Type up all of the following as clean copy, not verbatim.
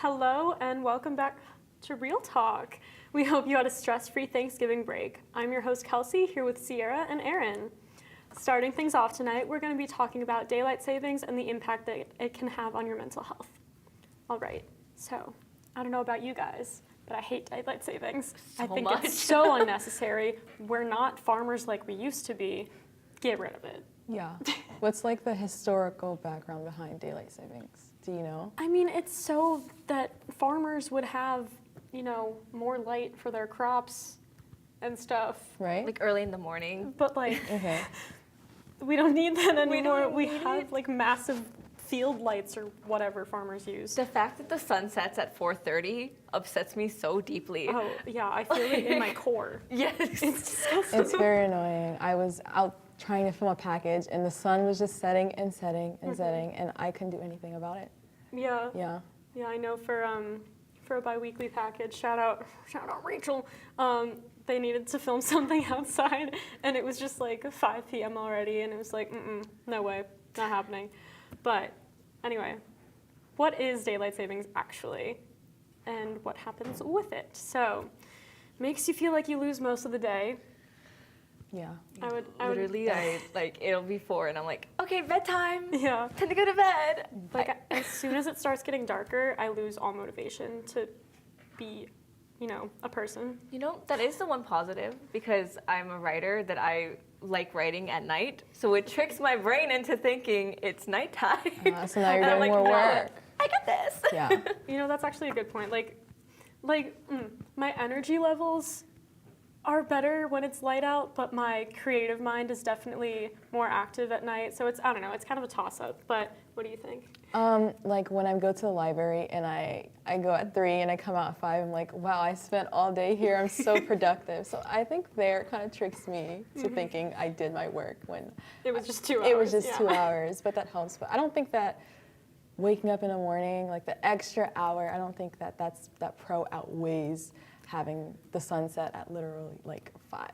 Hello and welcome back to Real Talk. We hope you had a stress-free Thanksgiving break. I'm your host Kelsey, here with Sierra and Aaron. Starting things off tonight, we're going to be talking about daylight savings and the impact that it can have on your mental health. All right, so I don't know about you guys, but I hate daylight savings. I think it's so unnecessary. We're not farmers like we used to be. Get rid of it. Yeah. What's like the historical background behind daylight savings? Do you know? I mean, it's so that farmers would have, more light for their crops and stuff. Right? Like early in the morning. But like, Okay. we don't need that anymore. We need have it. like massive field lights or whatever farmers use. The fact that the sun sets at 4:30 upsets me so deeply. Oh, yeah, I feel it in my core. Yes. It's disgusting. It's very annoying. I was out trying to film a package and the sun was just setting and setting and setting and I couldn't do anything about it. Yeah. Yeah. Yeah, I know for a bi-weekly package, shout out Rachel, they needed to film something outside and it was just like 5 p.m. already and it was like, no way, not happening. But anyway, what is daylight savings actually and what happens with it? So, makes you feel like you lose most of the day. Yeah. Literally, it'll be 4 and I'm like, okay, bedtime. Yeah. Time to go to bed. Like as soon as it starts getting darker, I lose all motivation to be, a person. That is the one positive because I'm a writer that I like writing at night. So it tricks my brain into thinking it's nighttime. So now you're And I'm doing like, more no, work. I got this. Yeah. That's actually a good point. My energy levels are better when it's light out, but my creative mind is definitely more active at night. So it's kind of a toss-up. But what do you think? Like when I go to the library and I go at 3 and I come out at 5, I'm like, wow, I spent all day here. I'm so productive. So I think there kind of tricks me to thinking I did my work when It was just 2 hours. it was just 2 hours, but that helps. But I don't think that waking up in the morning, like the extra hour, I don't think that pro outweighs having the sunset at literally like 5.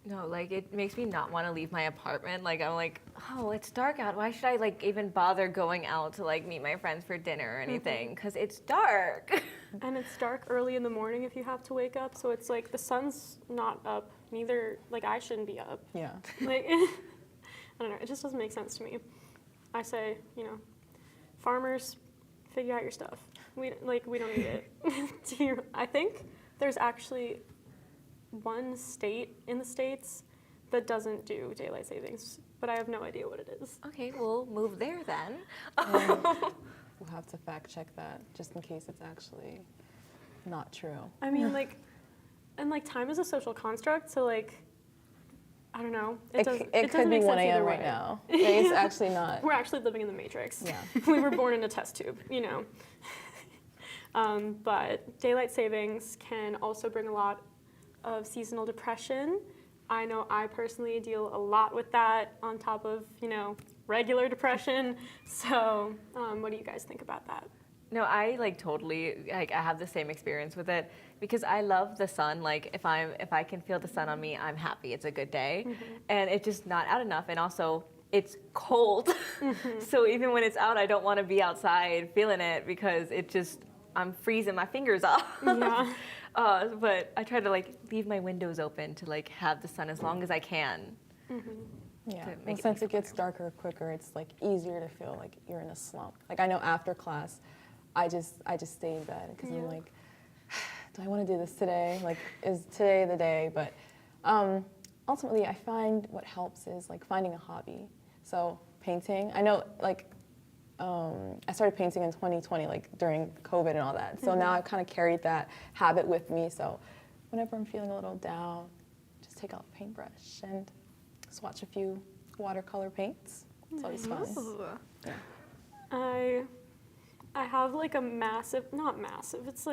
No, it makes me not want to leave my apartment. I'm like, oh, it's dark out. Why should I even bother going out to meet my friends for dinner or anything? Because it's dark. And it's dark early in the morning if you have to wake up. So it's like the sun's not up. Neither, I shouldn't be up. Yeah. I don't know. It just doesn't make sense to me. I say, farmers, figure out your stuff. We don't need it. I think there's actually one state in the States that doesn't do daylight savings, but I have no idea what it is. Okay, we'll move there then. We'll have to fact check that just in case it's actually not true. I mean, time is a social construct, so I don't know. It could be 1 a.m. right way. now. It's actually not. We're actually living in the Matrix. Yeah. We were born in a test tube, But daylight savings can also bring a lot of seasonal depression. I know I personally deal a lot with that on top of, regular depression. So what do you guys think about that? No, I totally I have the same experience with it because I love the sun. If I can feel the sun on me, I'm happy. It's a good day, and it's just not out enough. And also, it's cold, so even when it's out, I don't want to be outside feeling it because I'm freezing my fingers off. Yeah. But I try to leave my windows open to have the sun as long as I can. Yeah, and since it gets darker quicker, it's easier to feel like you're in a slump. I know after class, I just stay in bed because I'm like, do I want to do this today? Is today the day? But ultimately, I find what helps is finding a hobby. So painting. I know I started painting in 2020, during COVID and all that. So now I've kind of carried that habit with me. So whenever I'm feeling a little down, just take out a paintbrush and swatch a few watercolor paints. It's always fun. Yeah. I have a massive, not massive, it's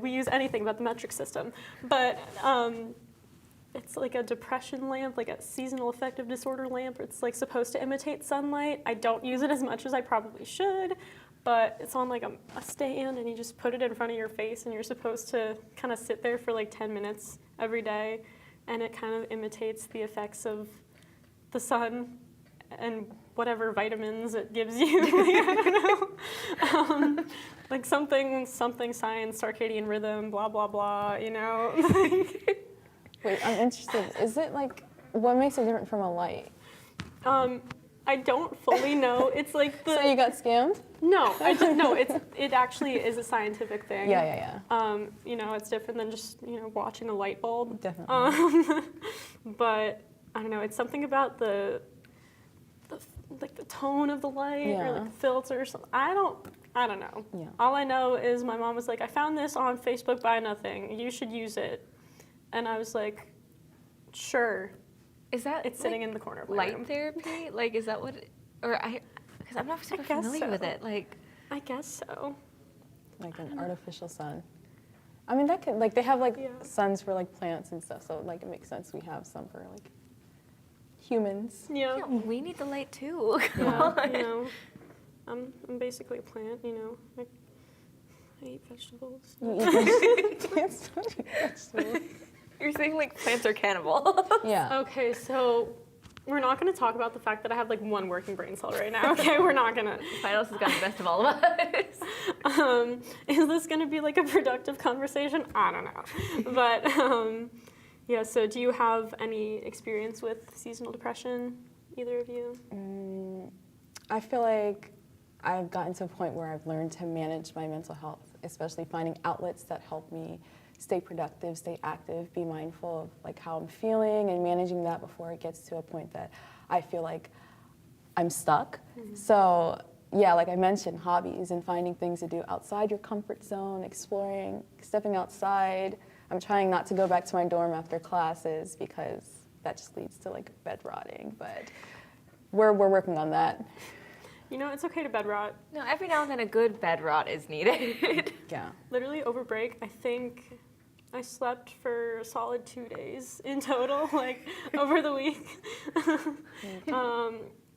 we use anything but the metric system, but it's a depression lamp, a seasonal affective disorder lamp. It's supposed to imitate sunlight. I don't use it as much as I probably should, but it's on a stand and you just put it in front of your face and you're supposed to kind of sit there for 10 minutes every day and it kind of imitates the effects of the sun and whatever vitamins it gives you. Like, I don't know. Like something science, circadian rhythm, blah, blah, blah, you know? Wait, I'm interested. Is it like, what makes it different from a light? I don't fully know. It's like the... So you got scammed? No, it actually is a scientific thing. Yeah. You know, it's different than just, you know, watching a light bulb. Definitely. But I don't know, it's something about the tone of the light or like the filter or something. I don't know. Yeah. All I know is my mom was like, I found this on Facebook by nothing. You should use it. And I was like, sure. Is that It's sitting in the corner of my light room. therapy? Like, is that what? Because I'm not super familiar with it. Like, I guess so. Like an artificial sun. I mean, that could, like, they have like Yeah. suns for like plants and stuff, so like it makes sense we have some for like humans. Yeah. yeah, we need the light too. Come Yeah, on. you know, I'm basically a plant, you know. I eat vegetables. You eat plants, don't eat vegetables. You're saying like plants are cannibal. Yeah. Okay, so we're not going to talk about the fact that I have like one working brain cell right now. Okay, we're not going to. Finals has got the best of all of us. Is this going to be like a productive conversation? I don't know. But yeah, so do you have any experience with seasonal depression, either of you? I feel like I've gotten to a point where I've learned to manage my mental health, especially finding outlets that help me stay productive, stay active, be mindful of like how I'm feeling and managing that before it gets to a point that I feel like I'm stuck. Mm-hmm. So yeah, like I mentioned, hobbies and finding things to do outside your comfort zone, exploring, stepping outside. I'm trying not to go back to my dorm after classes because that just leads to like bed rotting, but we're working on that. You know, it's okay to bed rot. No, every now and then a good bed rot is needed. Yeah. Literally over break, I think I slept for a solid 2 days in total, like over the week.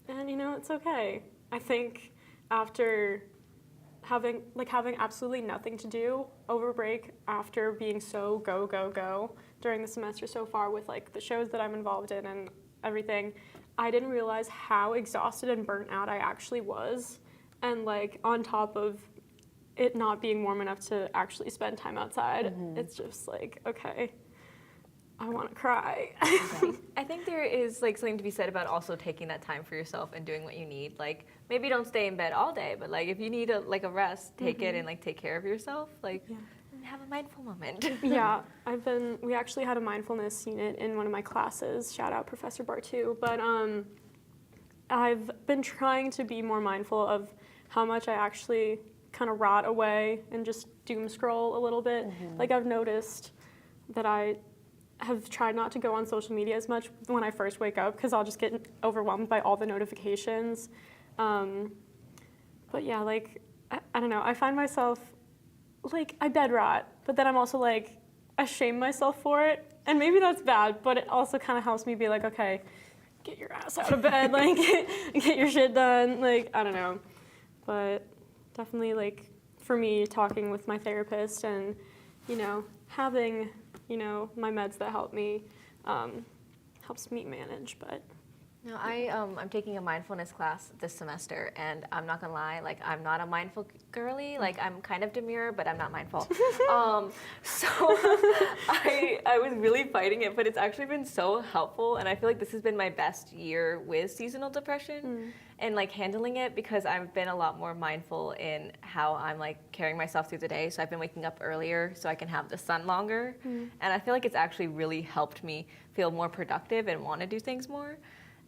And you know, it's okay. I think after having absolutely nothing to do over break, after being so go during the semester so far with like the shows that I'm involved in and everything, I didn't realize how exhausted and burnt out I actually was. And like on top of it not being warm enough to actually spend time outside, it's just like, okay, I want to cry. I think there is like something to be said about also taking that time for yourself and doing what you need. Like maybe don't stay in bed all day, but like if you need a rest, take it and like take care of yourself. Like and have a mindful moment. Yeah, we actually had a mindfulness unit in one of my classes. Shout out Professor Bartu. But I've been trying to be more mindful of how much I actually kind of rot away and just doom scroll a little bit. Like I've noticed that I have tried not to go on social media as much when I first wake up because I'll just get overwhelmed by all the notifications. But yeah, like, I don't know, I find myself, like, I bed rot, but then I'm also like, I shame myself for it. And maybe that's bad, but it also kind of helps me be like, okay, get your ass out of bed, like, get your shit done, like, I don't know. But definitely, like, for me, talking with my therapist and, you know, having, you know, my meds that help me helps me manage, but. No, I'm taking a mindfulness class this semester, and I'm not gonna lie, like I'm not a mindful girly. Like I'm kind of demure, but I'm not mindful. So I was really fighting it, but it's actually been so helpful, and I feel like this has been my best year with seasonal depression and like handling it because I've been a lot more mindful in how I'm like carrying myself through the day. So I've been waking up earlier so I can have the sun longer, and I feel like it's actually really helped me feel more productive and want to do things more.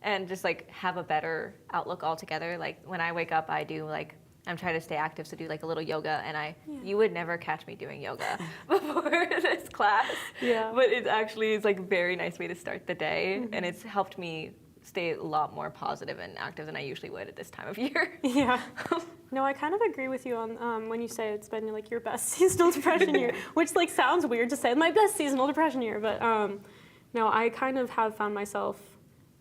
And just like have a better outlook altogether. Like when I wake up, I do like, I'm trying to stay active, so do like a little yoga, and you would never catch me doing yoga before this class. Yeah. But it's like a very nice way to start the day, and it's helped me stay a lot more positive and active than I usually would at this time of year. Yeah. No, I kind of agree with you on when you say it's been like your best seasonal depression year, which like sounds weird to say, my best seasonal depression year, but no, I kind of have found myself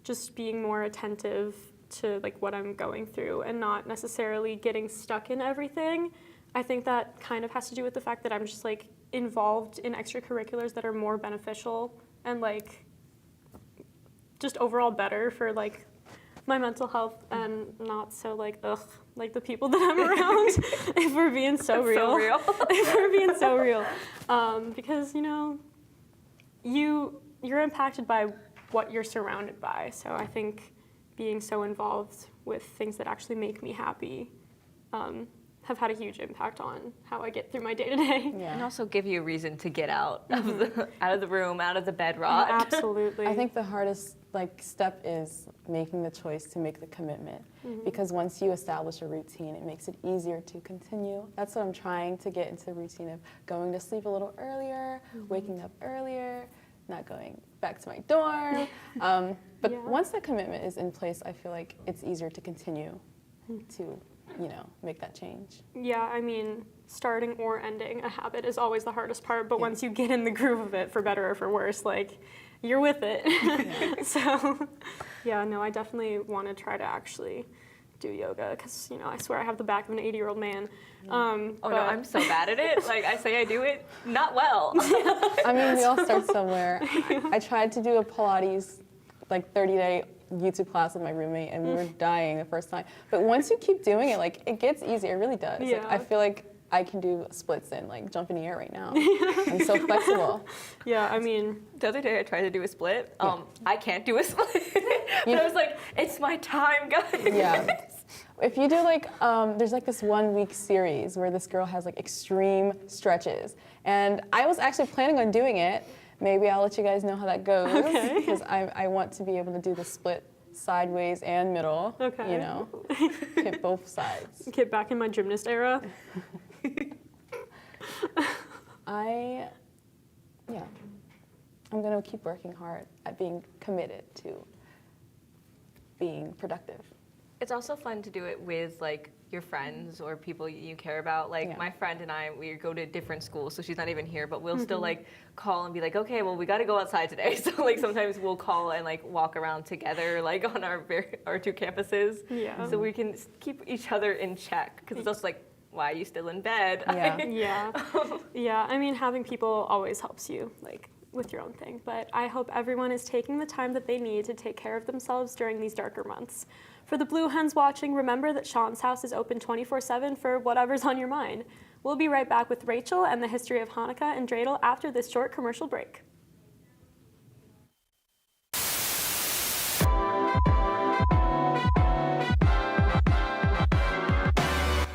just being more attentive to like what I'm going through and not necessarily getting stuck in everything. I think that kind of has to do with the fact that I'm just like involved in extracurriculars that are more beneficial and like just overall better for like my mental health and not so like like the people that I'm around. If we're being so real. If we're being so real, because you're impacted by what you're surrounded by. So I think being so involved with things that actually make me happy have had a huge impact on how I get through my day to day. And also give you a reason to get out of the room, out of the bed rot. Absolutely. I think the hardest step is making the choice to make the commitment, because once you establish a routine, it makes it easier to continue. That's what I'm trying to get into the routine of going to sleep a little earlier, waking up earlier, not going back to my dorm. But once that commitment is in place, I feel like it's easier to continue to make that change. Yeah, I mean, starting or ending a habit is always the hardest part, but once you get in the groove of it, for better or for worse, you're with it. So, yeah, no, I definitely want to try to actually do yoga because, I swear I have the back of an 80-year-old man. No, I'm so bad at it. I say I do it not well. I mean, we all start somewhere. I tried to do a Pilates 30-day YouTube class with my roommate, and we were dying the first time. But once you keep doing it, it gets easier. It really does. Yeah. I feel like I can do splits and jump in the air right now. I'm so flexible. Yeah, I mean, the other day I tried to do a split. I can't do a split. But I was like, it's my time, guys. Yeah. If you do there's this 1 week series where this girl has extreme stretches, and I was actually planning on doing it. Maybe I'll let you guys know how that goes, because I want to be able to do the split sideways and middle. Okay. Hit both sides. Get back in my gymnast era. I'm gonna keep working hard at being committed to being productive. It's also fun to do it with your friends or people you care about. My friend and I, we go to different schools, so she's not even here, but we'll still call and be like, okay, well, we got to go outside today. So sometimes we'll call and walk around together on our two campuses. Yeah. So we can keep each other in check, because it's also why are you still in bed? Yeah. Yeah. I mean, having people always helps you with your own thing, but I hope everyone is taking the time that they need to take care of themselves during these darker months. For the Blue Hens watching, remember that Sean's house is open 24/7 for whatever's on your mind. We'll be right back with Rachel and the history of Hanukkah and dreidel after this short commercial break.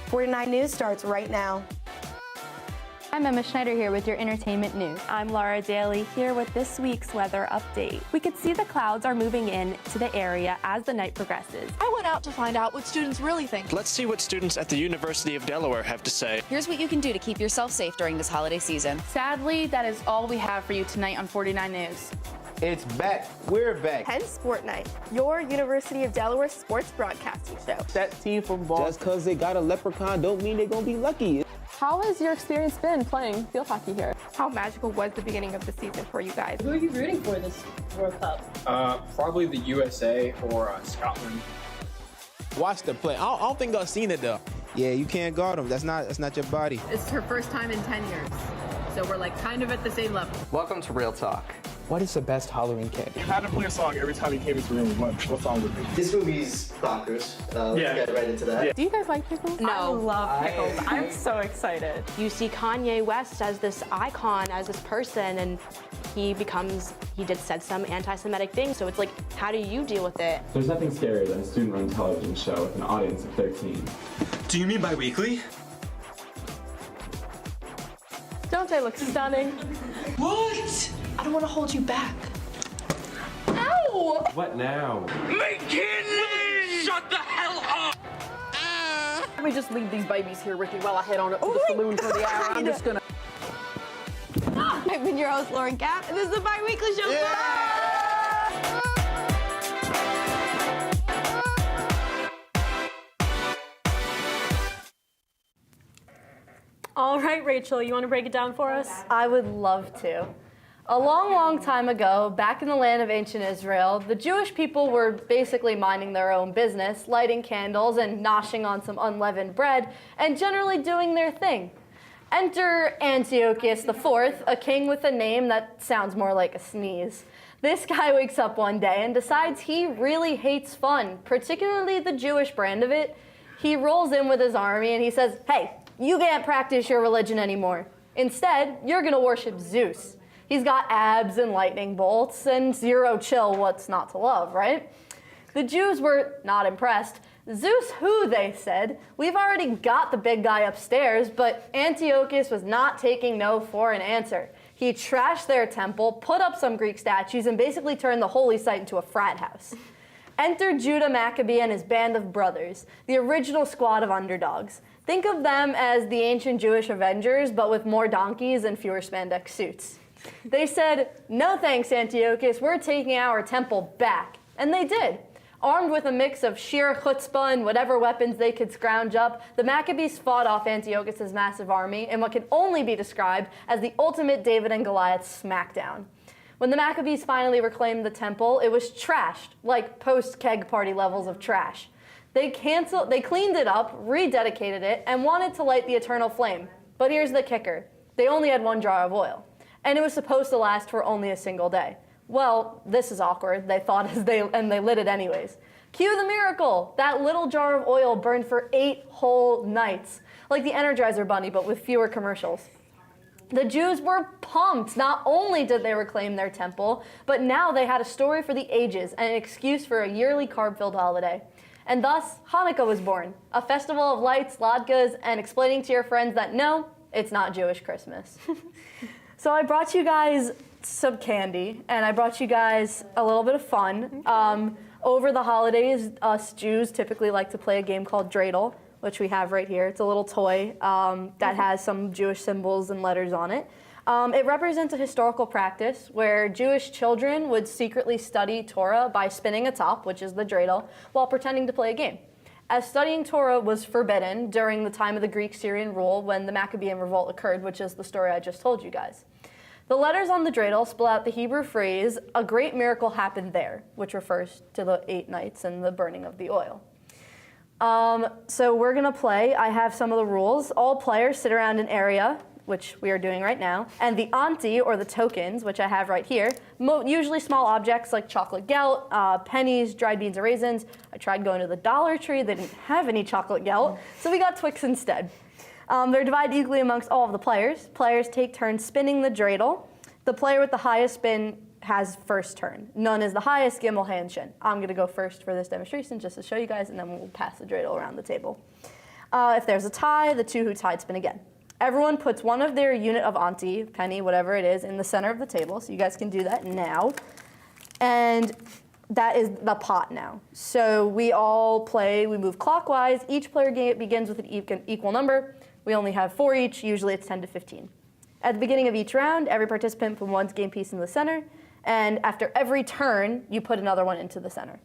#49 News starts right now. I'm Emma Schneider here with your entertainment news. I'm Laura Daly here with this week's weather update. We could see the clouds are moving in to the area as the night progresses. I went out to find out what students really think. Let's see what students at the University of Delaware have to say. Here's what you can do to keep yourself safe during this holiday season. Sadly, that is all we have for you tonight on 49 News. It's back. We're back. Hence Sport Night, your University of Delaware sports broadcasting show. That team from Boston. Just because they got a leprechaun don't mean they're going to be lucky. How has your experience been playing field hockey here? How magical was the beginning of the season for you guys? Who are you rooting for this World Cup? Probably the USA or Scotland. Watch the play. I don't think I've seen it though. Yeah, you can't guard them. That's not your body. It's her first time in 10 years, so we're kind of at the same level. Welcome to Real Talk. What is the best Halloween candy? You had to play a song every time you came into the room. What song would it be? This movie's bonkers. Let's get right into that. Do you guys like pickles? No. I love pickles. I'm so excited. You see Kanye West as this icon, as this person, and he said some anti-Semitic things. So it's how do you deal with it? There's nothing scarier than a student-run television show with an audience of 13. Do you mean bi-weekly? Don't they look stunning? What? I don't want to hold you back. Ow! What now? McKinley! Shut the hell up! Let me just leave these babies here, Ricky, while I head on up to the saloon for the hour. I'm just gonna. I've been your host, Lauren Kapp, and this is the Bi-Weekly Show. All right, Rachel, you want to break it down for us? I would love to. A long, long time ago, back in the land of ancient Israel, the Jewish people were basically minding their own business, lighting candles and noshing on some unleavened bread, and generally doing their thing. Enter Antiochus IV, a king with a name that sounds more like a sneeze. This guy wakes up one day and decides he really hates fun, particularly the Jewish brand of it. He rolls in with his army and he says, hey, you can't practice your religion anymore. Instead, you're gonna worship Zeus. He's got abs and lightning bolts and zero chill, what's not to love, right? The Jews were not impressed. Zeus who, they said. We've already got the big guy upstairs, but Antiochus was not taking no for an answer. He trashed their temple, put up some Greek statues, and basically turned the holy site into a frat house. Enter Judah Maccabee and his band of brothers, the original squad of underdogs. Think of them as the ancient Jewish Avengers, but with more donkeys and fewer spandex suits. They said, no thanks, Antiochus, we're taking our temple back. And they did. Armed with a mix of sheer chutzpah and whatever weapons they could scrounge up, the Maccabees fought off Antiochus' massive army in what can only be described as the ultimate David and Goliath smackdown. When the Maccabees finally reclaimed the temple, it was trashed, like post-keg party levels of trash. They cleaned it up, rededicated it, and wanted to light the eternal flame. But here's the kicker. They only had one jar of oil, and it was supposed to last for only a single day. Well, this is awkward, they thought, and they lit it anyways. Cue the miracle! That little jar of oil burned for 8 whole nights, like the Energizer Bunny, but with fewer commercials. The Jews were pumped. Not only did they reclaim their temple, but now they had a story for the ages and an excuse for a yearly carb-filled holiday. And thus, Hanukkah was born, a festival of lights, latkes, and explaining to your friends that no, it's not Jewish Christmas. So I brought you guys some candy, and I brought you guys a little bit of fun. Over the holidays, us Jews typically like to play a game called dreidel, which we have right here. It's a little toy that has some Jewish symbols and letters on it. It represents a historical practice where Jewish children would secretly study Torah by spinning a top, which is the dreidel, while pretending to play a game. As studying Torah was forbidden during the time of the Greek-Syrian rule when the Maccabean revolt occurred, which is the story I just told you guys. The letters on the dreidel spell out the Hebrew phrase, a great miracle happened there, which refers to the 8 nights and the burning of the oil. So we're gonna play. I have some of the rules. All players sit around an area, which we are doing right now, and the anti, or the tokens, which I have right here, usually small objects like chocolate gelt, pennies, dried beans or raisins. I tried going to the Dollar Tree, they didn't have any chocolate gelt, so we got Twix instead. They're divided equally amongst all of the players. Players take turns spinning the dreidel. The player with the highest spin has first turn. None is the highest, Gimel, Hand, Shin. I'm gonna go first for this demonstration just to show you guys, and then we'll pass the dreidel around the table. If there's a tie, the 2 who tied spin again. Everyone puts one of their unit of anti, penny, whatever it is, in the center of the table, so you guys can do that now. And that is the pot now. So we all play, we move clockwise. Each player begins with an equal number. We only have 4 each, usually it's 10 to 15. At the beginning of each round, every participant puts one game piece in the center, and after every turn, you put another one into the center.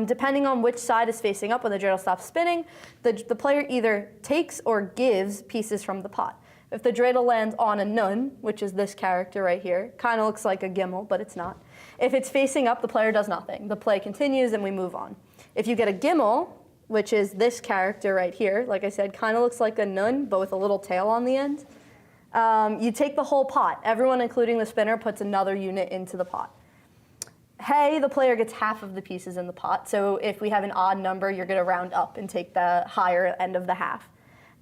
Depending on which side is facing up when the dreidel stops spinning, the player either takes or gives pieces from the pot. If the dreidel lands on a nun, which is this character right here, kind of looks like a gimel, but it's not. If it's facing up, the player does nothing. The play continues and we move on. If you get a gimel, which is this character right here, like I said, kind of looks like a nun, but with a little tail on the end, you take the whole pot. Everyone, including the spinner, puts another unit into the pot. Hey, the player gets half of the pieces in the pot. So if we have an odd number, you're gonna round up and take the higher end of the half.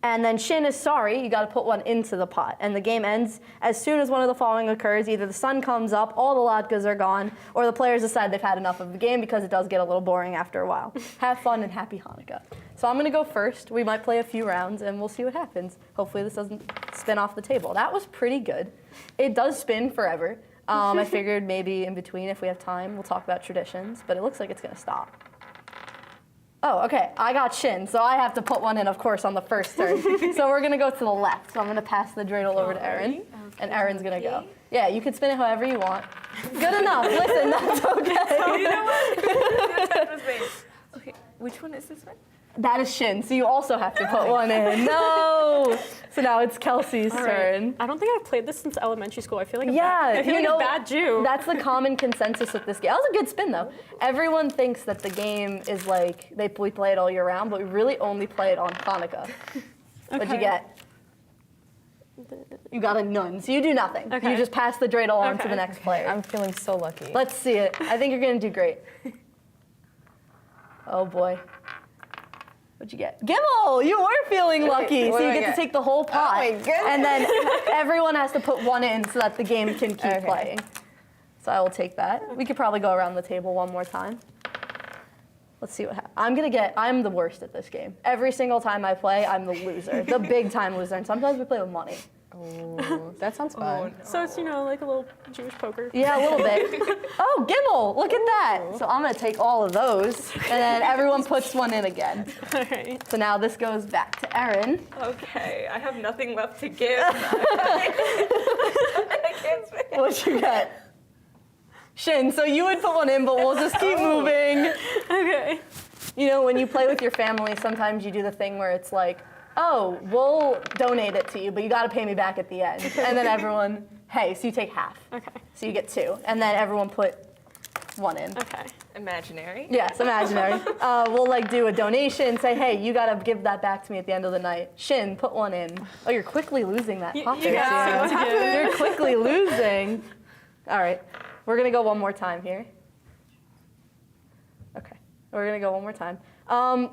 And then Shin is sorry, you gotta put one into the pot. And the game ends as soon as one of the following occurs. Either the sun comes up, all the latkes are gone, or the players decide they've had enough of the game because it does get a little boring after a while. Have fun and happy Hanukkah. So I'm gonna go first. We might play a few rounds and we'll see what happens. Hopefully this doesn't spin off the table. That was pretty good. It does spin forever. I figured maybe in between, if we have time, we'll talk about traditions, but it looks like it's gonna stop. Oh, okay, I got Shin, so I have to put one in, of course, on the first turn. So we're gonna go to the left. So I'm gonna pass the dreidel over to Erin, and Erin's gonna go. Yeah, you can spin it however you want. Good enough, listen, that's okay. You know what? Okay, which one is this one? That is Shin, so you also have to put one in. No! So now it's Kelsey's turn. I don't think I've played this since elementary school. I feel like a bad Jew. That's the common consensus with this game. That was a good spin, though. Everyone thinks that the game is like, we play it all year round, but we really only play it on Hanukkah. What'd you get? You got a none, so you do nothing. Okay. You just pass the dreidel on to Okay. the next player. I'm feeling so lucky. Let's see it. I think you're gonna do great. Oh boy. What'd you get? Gimel! You were feeling lucky, What so do you I get to get? take the whole pot. Oh my goodness. And then everyone has to put one in so that the game can keep Okay. playing. So I will take that. We could probably go around the table one more time. Let's see what happens. I'm the worst at this game. Every single time I play, I'm the loser, the big time loser. And sometimes we play with money. Oh, that sounds fun. So it's, like a little Jewish poker. Yeah, a little bit. Oh, Gimel, look at that. So I'm gonna take all of those, and then everyone puts one in again. All right. So now this goes back to Erin. Okay, I have nothing left to give. I can't speak. What you got? Shin, so you would put one in, but we'll just keep moving. Okay. When you play with your family, sometimes you do the thing where it's like, oh, we'll donate it to you, but you gotta pay me back at the end. And then everyone, hey, so you take half. Okay. So you get 2. And then everyone put 1 in. Okay. Imaginary. Yes, imaginary. We'll do a donation, say, hey, you gotta give that back to me at the end of the night. Shin, put 1 in. Oh, you're quickly losing that pocket. You're quickly losing. All right, we're gonna go one more time here. Okay, we're gonna go one more time.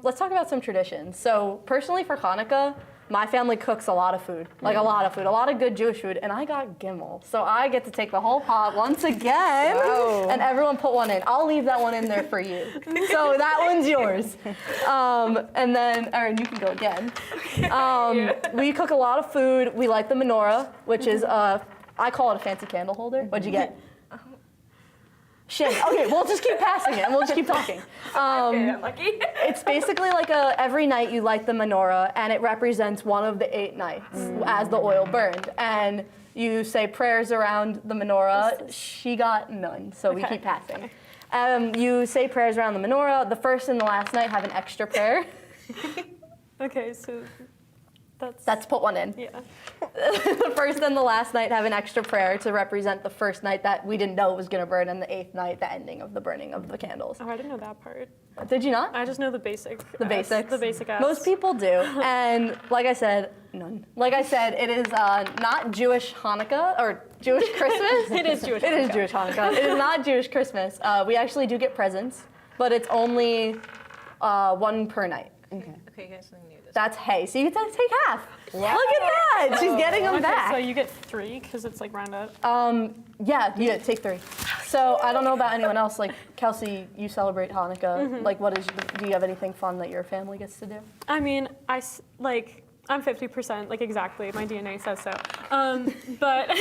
Let's talk about some traditions. So personally for Hanukkah, my family cooks a lot of food, a lot of food, a lot of good Jewish food, and I got gimel. So I get to take the whole pot once again, and everyone put 1 in. I'll leave that 1 in there for you. So that one's yours. And then, Erin, you can go again. We cook a lot of food. We light the menorah, which is, I call it a fancy candle holder. What'd you get? Shit. Okay, we'll just keep passing it and we'll just keep talking. I'm lucky. It's basically like every night you light the menorah and it represents one of the 8 nights as the oil burned. And you say prayers around the menorah. She got none, so we keep passing. You say prayers around the menorah. The first and the last night have an extra prayer. Okay, so That's put 1 in. Yeah. The first and the last night have an extra prayer to represent the first night that we didn't know it was going to burn, and the 8th night, the ending of the burning of the candles. Oh, I didn't know that part. Did you not? I just know the basic. The basics. The basic ass. Most people do, and like I said, none. Like I said, it is not Jewish Hanukkah or Jewish Christmas. It is Jewish. It is Jewish Hanukkah. It is not Jewish Christmas. We actually do get presents, but it's only 1 per night. Okay, guys, I knew this. That's hay. So you get to take half. Look at that. She's getting them back. So you get 3 because it's round up. Yeah, you take 3. So I don't know about anyone else. Kelsey, you celebrate Hanukkah. Do you have anything fun that your family gets to do? I mean, I'm 50%, exactly. My DNA says so. But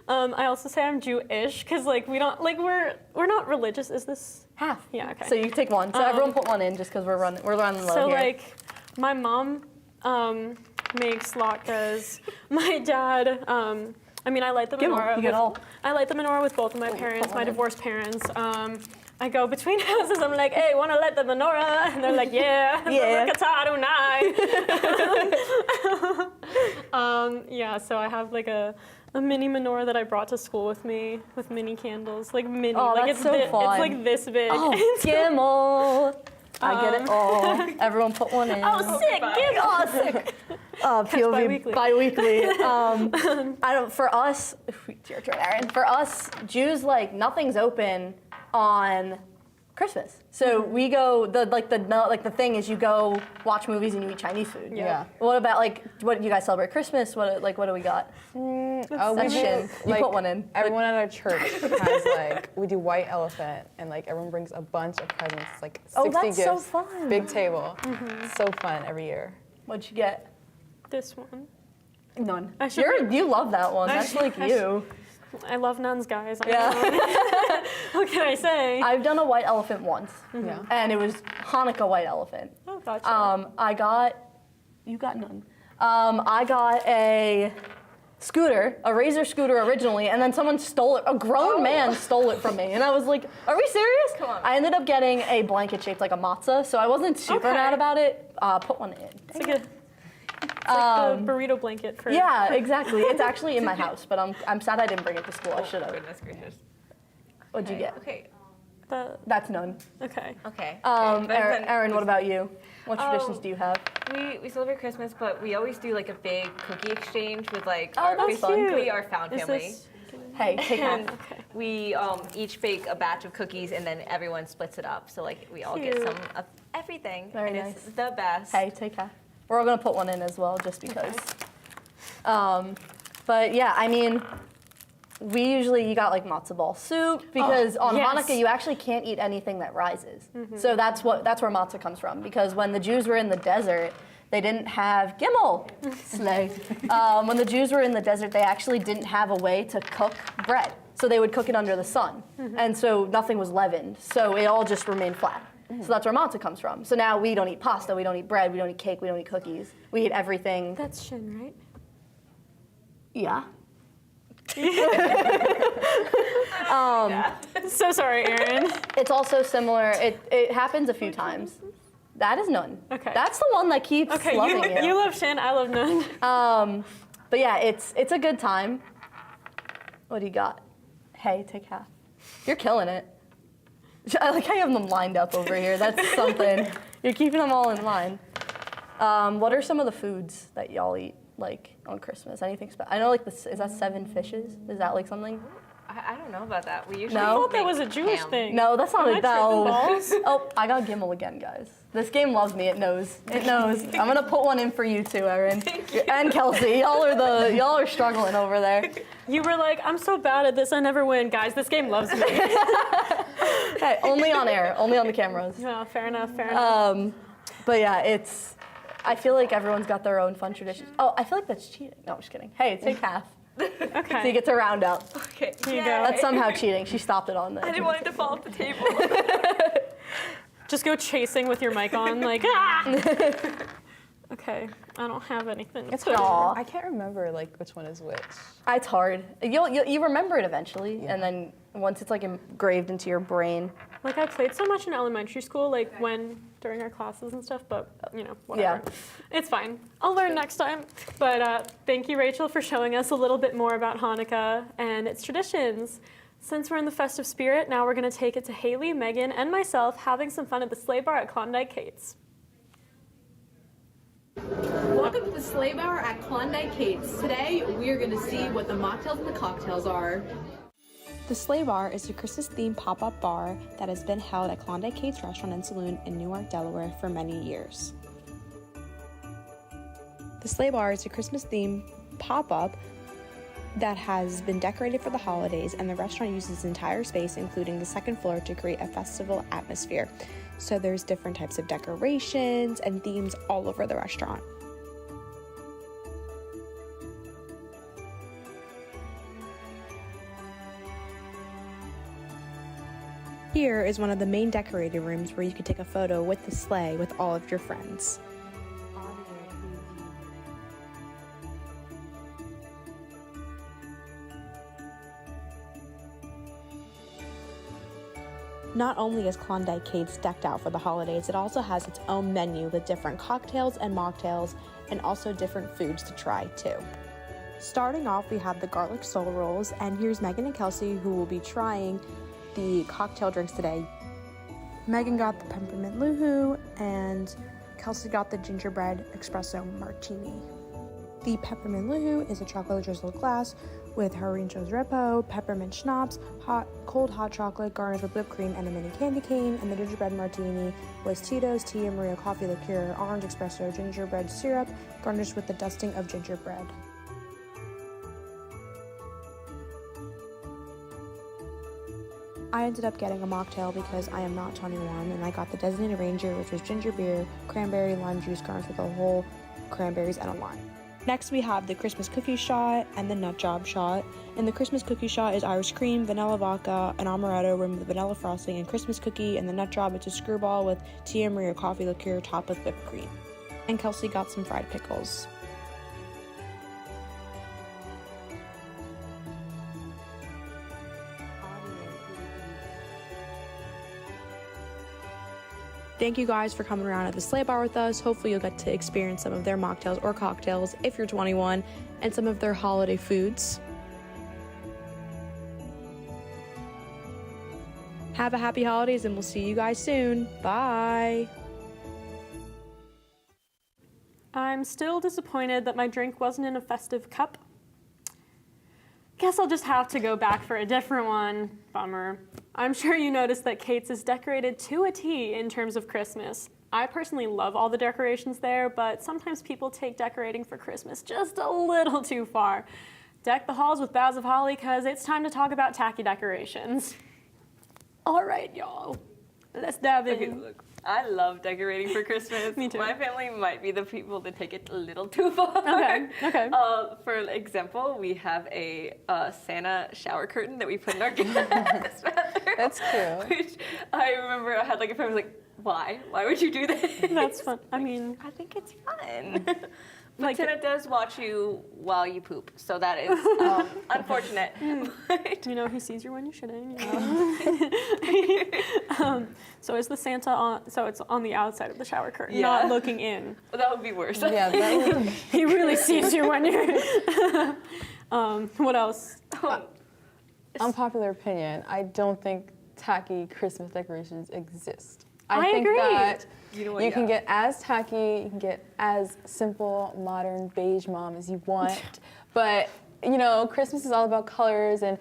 I also say I'm Jewish because we don't we're not religious. Is this half? Yeah. Okay. So you take 1. So everyone put 1 in just because we're running low so here. My mom makes latkes. My dad. I light the menorah. I light the menorah with both of my parents, my divorced parents. I go between houses. I'm like, hey, want to light the menorah? And they're like, yeah. Yeah. Yeah. So I have a mini menorah that I brought to school with me with mini candles, mini. Oh, that's so fun. It's this big. Oh, Gimel. I get it all. Everyone put 1 in. Oh, sick! Gimel. Oh, sick. POV bi-weekly. For us, it's your turn, Erin. For us, Jews, nothing's open on Christmas. So we go, the thing is you go watch movies and you eat Chinese food. Yeah. What about, what do you guys celebrate Christmas? What do we got? We Shin. You put 1 in. Everyone at our church has we do white elephant, and everyone brings a bunch of presents, 60 that's gifts. so fun. Big table. So fun every year. What'd you get? This one. None. You love that one. That's you. I love nuns, guys. Yeah. What can I say? I've done a white elephant once. Yeah. And it was Hanukkah white elephant. Oh, gotcha. You got none. I got a scooter, a Razor scooter originally, and then someone stole it. A grown man stole it from me. And I was like, are we serious? Come on. I ended up getting a blanket shaped like a matzah, so I wasn't super mad about it. Put 1 in. It's the burrito blanket for. Yeah, exactly. It's actually in my house, but I'm sad I didn't bring it to school. I should have. Goodness gracious. What'd you get? Okay. That's none. Okay. Okay. Erin, what about you? What traditions do you have? we celebrate Christmas, but we always do like a big cookie exchange with like that's basically cute. our found family. Hey, take And half. we each bake a batch of cookies and then everyone splits it up. So like we all get some of everything. Very and nice. It's the best. Hey, take half. We're all gonna put one in as well, just because. But yeah, I mean, you got like matzo ball soup because on Hanukkah you actually can't eat anything that rises. So that's where matzah comes from, because when the Jews were in the desert, they didn't have gimel slay. When the Jews were in the desert, they actually didn't have a way to cook bread, so they would cook it under the sun, and so nothing was leavened, so it all just remained flat. So that's where matzah comes from. So now we don't eat pasta, we don't eat bread, we don't eat cake, we don't eat cookies. We eat everything. That's shin, right? Yeah. So sorry, Erin. It's also similar. It happens a few times. That is none. Okay. That's the one that keeps loving you. You love shin, I love none. But yeah, it's a good time. What do you got? Hey, take half. You're killing it. I like how you have them lined up over here. That's something. You're keeping them all in line. What are some of the foods that y'all eat, like, on Christmas? Anything special? I know, like, is that 7 fishes? Is that, like, something? I don't know about that. We usually I thought that was a Jewish thing. No, that's not Am I like that. tripping balls? Oh, I got Gimel again, guys. This game loves me. It knows. It knows. I'm gonna put one in for you too, Erin, and Kelsey. Y'all are struggling over there. You were like, I'm so bad at this, I never win. Guys, this game loves me. Hey, only on air, only on the cameras. No, fair enough, fair enough. But yeah, I feel like everyone's got their own fun traditions. Oh, I feel like that's cheating. No, I'm just kidding. Hey, take half. Okay. So you get to round up. Okay. Here you go. That's somehow cheating. She stopped it on there. I didn't want it to fall off the table. Just go chasing with your mic on, like, ah! Okay, I don't have anything. It's hard. I can't remember like which one is which. It's hard. You remember it eventually, and then once it's like engraved into your brain. Like, I played so much in elementary school, like during our classes and stuff, but whatever. Yeah. It's fine. I'll learn next time. But thank you, Rachel, for showing us a little bit more about Hanukkah and its traditions. Since we're in the festive spirit, now we're gonna take it to Haley, Megan, and myself having some fun at the sleigh bar at Klondike Kate's. Welcome to the sleigh bar at Klondike Kate's. Today, we are gonna see what the mocktails and the cocktails are. The Sleigh Bar is a Christmas-themed pop-up bar that has been held at Klondike Kate's Restaurant and Saloon in Newark, Delaware for many years. The Sleigh Bar is a Christmas-themed pop-up that has been decorated for the holidays, and the restaurant uses its entire space, including the second floor, to create a festival atmosphere. So there's different types of decorations and themes all over the restaurant. Here is one of the main decorated rooms where you can take a photo with the sleigh with all of your friends. Not only is Klondike Kate's decked out for the holidays, it also has its own menu with different cocktails and mocktails, and also different foods to try too. Starting off, we have the garlic soul rolls, and here's Megan and Kelsey who will be trying the cocktail drinks today. Megan got the peppermint luhu, and Kelsey got the gingerbread espresso martini. The peppermint luhu is a chocolate drizzled glass with Harincho's Repo, peppermint schnapps, cold hot chocolate garnished with whipped cream and a mini candy cane, and the gingerbread martini was Tito's Tia Maria coffee liqueur, orange espresso, gingerbread syrup, garnished with the dusting of gingerbread. I ended up getting a mocktail because I am not 21, and I got the Designated Ranger, which was ginger beer, cranberry, lime juice garnished with a whole cranberries and a lime. Next we have the Christmas cookie shot and the nut job shot. And the Christmas cookie shot is Irish cream, vanilla vodka, an amaretto rimmed with vanilla frosting, and Christmas cookie. And the nut job, it's a screwball with Tia Maria coffee liqueur topped with whipped cream. And Kelsey got some fried pickles. Thank you guys for coming around at the sleigh bar with us. Hopefully you'll get to experience some of their mocktails or cocktails if you're 21, and some of their holiday foods. Have a happy holidays, and we'll see you guys soon. Bye. I'm still disappointed that my drink wasn't in a festive cup. Guess I'll just have to go back for a different one. Bummer. I'm sure you noticed that Kate's is decorated to a T in terms of Christmas. I personally love all the decorations there, but sometimes people take decorating for Christmas just a little too far. Deck the halls with boughs of holly, because it's time to talk about tacky decorations. All right, y'all. Let's dive in. Okay, look, I love decorating for Christmas. Me too. My family might be the people that take it a little too far. Okay. For example, we have a Santa shower curtain that we put in our guest bathroom. That's cute. Which I remember I had like a friend who was like, why? Why would you do this? That's fun. I mean, I think it's fun. But like, Santa does watch you while you poop, so that is unfortunate. But you know, he sees you when you're shitting. You know? So is the Santa on? So it's on the outside of the shower curtain, not looking in. Well, that would be worse. Yeah, that would. He really sees you when you're. What else? Unpopular opinion. I don't think tacky Christmas decorations exist. I think agree. that You know what, you can get as tacky, you can get as simple, modern, beige mom as you want. But, you know, Christmas is all about colors and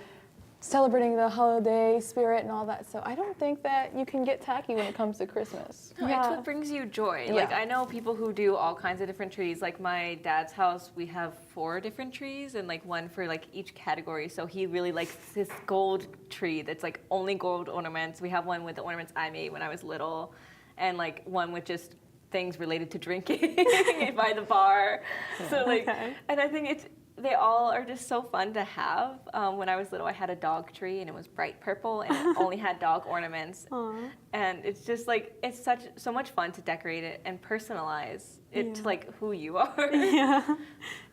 celebrating the holiday spirit and all that. So I don't think that you can get tacky when it comes to Christmas. No, it's what brings you joy. Yeah. Like, I know people who do all kinds of different trees. Like, my dad's house, we have 4 different trees and, like, one for, like, each category. So he really likes this gold tree that's, like, only gold ornaments. We have one with the ornaments I made when I was little, and, like, one with just things related to drinking by the bar. Yeah. So, like, and I think they all are just so fun to have. When I was little, I had a dog tree, and it was bright purple, and it only had dog ornaments. Aww. And it's just like, it's so much fun to decorate it and personalize it to like who you are.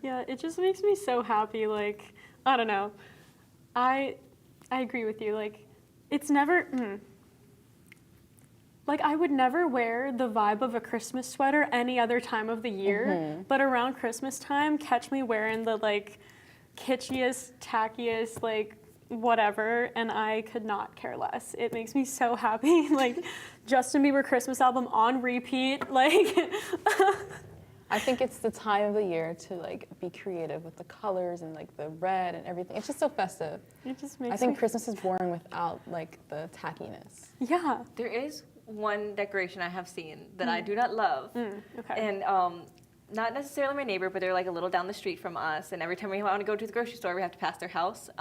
Yeah, it just makes me so happy. Like, I don't know. I agree with you. Like, it's never. Like, I would never wear the vibe of a Christmas sweater any other time of the year, but around Christmas time, catch me wearing the, like, kitschiest, tackiest, like, whatever, and I could not care less. It makes me so happy. Like, Justin Bieber Christmas album on repeat, like. I think it's the time of the year to, like, be creative with the colors and, like, the red and everything. It's just so festive. It just makes I think Christmas is boring without, like, the tackiness. Yeah. There is one decoration I have seen that I do not love. Okay. And not necessarily my neighbor, but they're like a little down the street from us. And every time we want to go to the grocery store, we have to pass their house.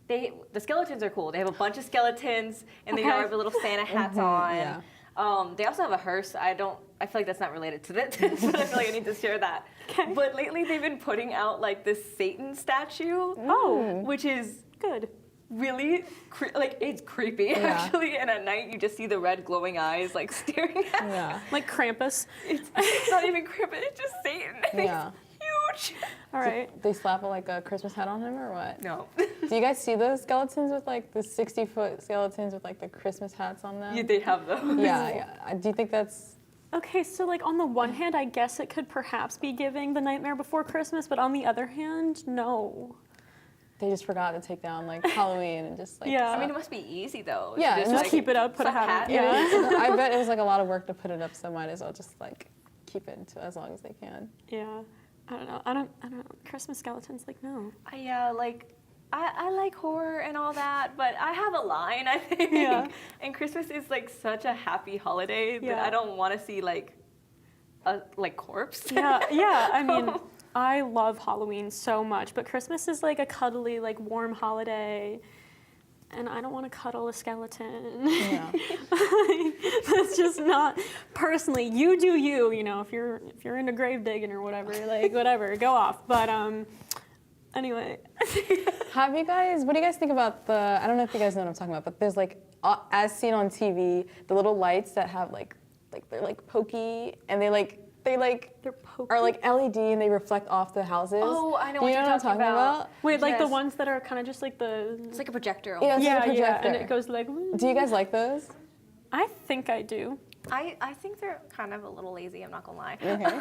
The skeletons are cool. They have a bunch of skeletons in the yard with little Santa hats on. Yeah. They also have a hearse. I feel like that's not related to this, but I feel like I need to share that. Okay. But lately they've been putting out like this Satan statue. Which is good. Really, it's creepy actually. And at night you just see the red glowing eyes like staring at you. Like Krampus. It's not even Krampus, it's just Satan. Yeah. It's huge. All right. They slap like a Christmas hat on him or what? No. Do you guys see those skeletons with like the 60-foot skeletons with like the Christmas hats on them? Yeah, they have those. Yeah. Do you think that's... Okay, so like on the one hand, I guess it could perhaps be giving The Nightmare Before Christmas, but on the other hand, no. They just forgot to take down like Halloween and just like... I mean, it must be easy though. Yeah, just keep it up, put a hat on. Yeah. I bet it was like a lot of work to put it up, so might as well just like keep it until as long as they can. Yeah. I don't know. I don't know. Christmas skeletons, like, no. Yeah, like, I like horror and all that, but I have a line, I think. Yeah. And Christmas is, like, such a happy holiday that I don't want to see, like, a corpse. Yeah. I mean, I love Halloween so much, but Christmas is, like, a cuddly, like, warm holiday. And I don't want to cuddle a skeleton. Yeah. That's just not, personally, you do you know, if you're into grave digging or whatever, like, whatever, go off. But anyway. What do you guys think about I don't know if you guys know what I'm talking about, but there's like, as seen on TV, the little lights that have like they're like pokey and they're pokey. Are like LED and they reflect off the houses. Oh, I know what you're talking about. Wait, like the ones that are kind of just like the... It's like a projector. Yeah, it's like a projector. And it goes like... Do you guys like those? I think I do. I think they're kind of a little lazy, I'm not gonna lie. Okay.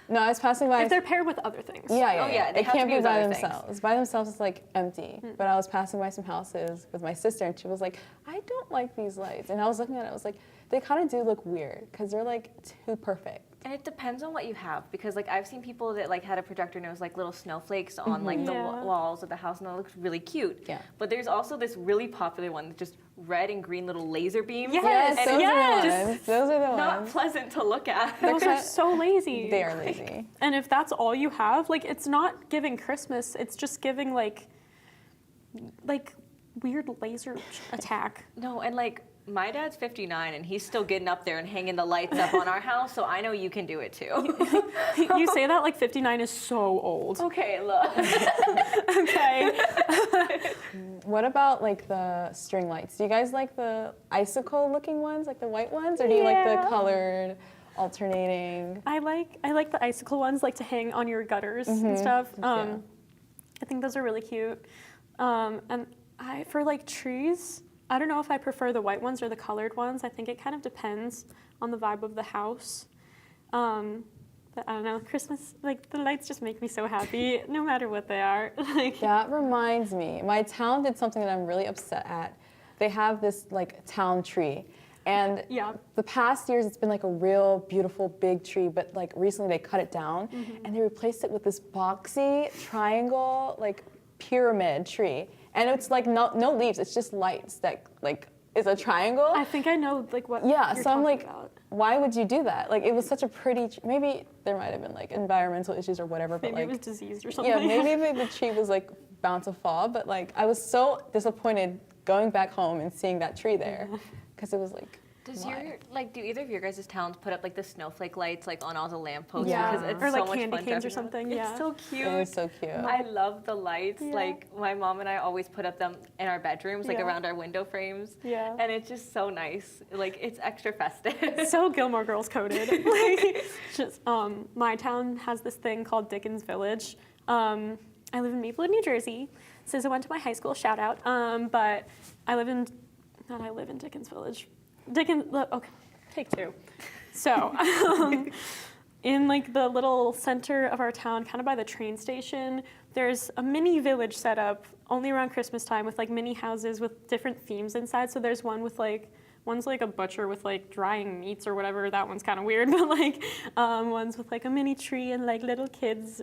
No, I was passing by... If they're paired with other things. Yeah. They It can't be by themselves. Things. By themselves, it's like empty. But I was passing by some houses with my sister and she was like, I don't like these lights. And I was looking at it, I was like, they kind of do look weird because they're like too perfect. And it depends on what you have, because like I've seen people that like had a projector and it was like little snowflakes on like the walls of the house, and it looked really cute. Yeah. But there's also this really popular one that's just red and green little laser beams. Yes, and those are the ones. Those are the ones. Not pleasant to look at. Those are so lazy. They are lazy. And if that's all you have, like it's not giving Christmas. It's just giving like weird laser attack. No, and like my dad's 59 and he's still getting up there and hanging the lights up on our house, so I know you can do it too. You say that like 59 is so old. Okay, look. Okay. What about like the string lights? Do you guys like the icicle looking ones, like the white ones, or do you like the colored alternating? I like the icicle ones, like to hang on your gutters and stuff. I think those are really cute. And for like trees, I don't know if I prefer the white ones or the colored ones. I think it kind of depends on the vibe of the house. But I don't know, Christmas, like the lights just make me so happy, no matter what they are. That reminds me, my town did something that I'm really upset at. They have this like town tree. And the past years, it's been like a real beautiful big tree, but like recently they cut it down and they replaced it with this boxy triangle, like pyramid tree. And it's like no leaves, it's just lights that like is a triangle. I think I know like what you're so I'm like, about. Why would you do that? Like it was such a pretty, maybe there might have been like environmental issues or whatever, but maybe like. it was diseased or something. Yeah, maybe the tree was like bound to fall, but like I was so disappointed going back home and seeing that tree there. Because it was like, do either of your guys' towns put up like the snowflake lights like on all the lampposts? Yeah. Because it's or like so much candy fun canes or something. It's so cute. It is so cute. I love the lights. Like my mom and I always put up them in our bedrooms, like around our window frames. Yeah. And it's just so nice. Like it's extra festive. So Gilmore Girls coded. Like, just my town has this thing called Dickens Village. I live in Maplewood, New Jersey. SZA went to my high school. Shout out. But I live in Dickens Village. Okay, take two. So, in like the little center of our town, kind of by the train station, there's a mini village set up only around Christmas time with like mini houses with different themes inside. So there's one's like a butcher with like drying meats or whatever. That one's kind of weird, but like one's with like a mini tree and like little kids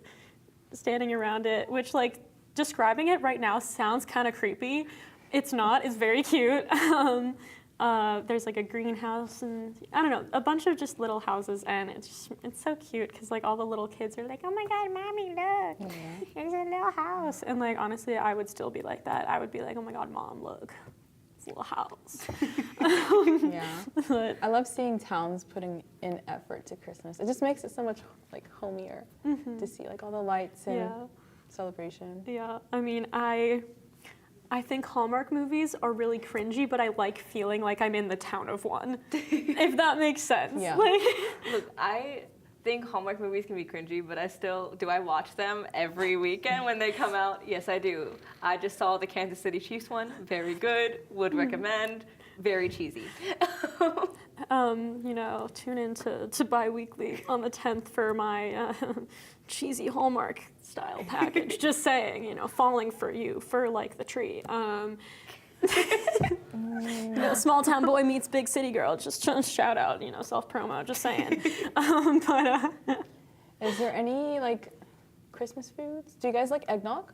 standing around it, which like describing it right now sounds kind of creepy. It's not. It's very cute. There's like a greenhouse and I don't know, a bunch of just little houses, and it's so cute because like all the little kids are like, oh my God, mommy, look, there's a little house. And like honestly, I would still be like that. I would be like, oh my God, Mom, look, it's a little house. I love seeing towns putting in effort to Christmas. It just makes it so much like homier to see like all the lights and celebration. Yeah, I mean, I think Hallmark movies are really cringy, but I like feeling like I'm in the town of one, if that makes sense. Yeah. Look, I think Hallmark movies can be cringy, but do I watch them every weekend when they come out? Yes, I do. I just saw the Kansas City Chiefs one. Very good. Would recommend. Very cheesy. Tune in to Bi-Weekly on the 10th for my cheesy Hallmark style package. Just saying, falling for you for like the tree. Small town boy meets big city girl. Just shout out, self promo. Just saying. Is there any like Christmas foods? Do you guys like eggnog?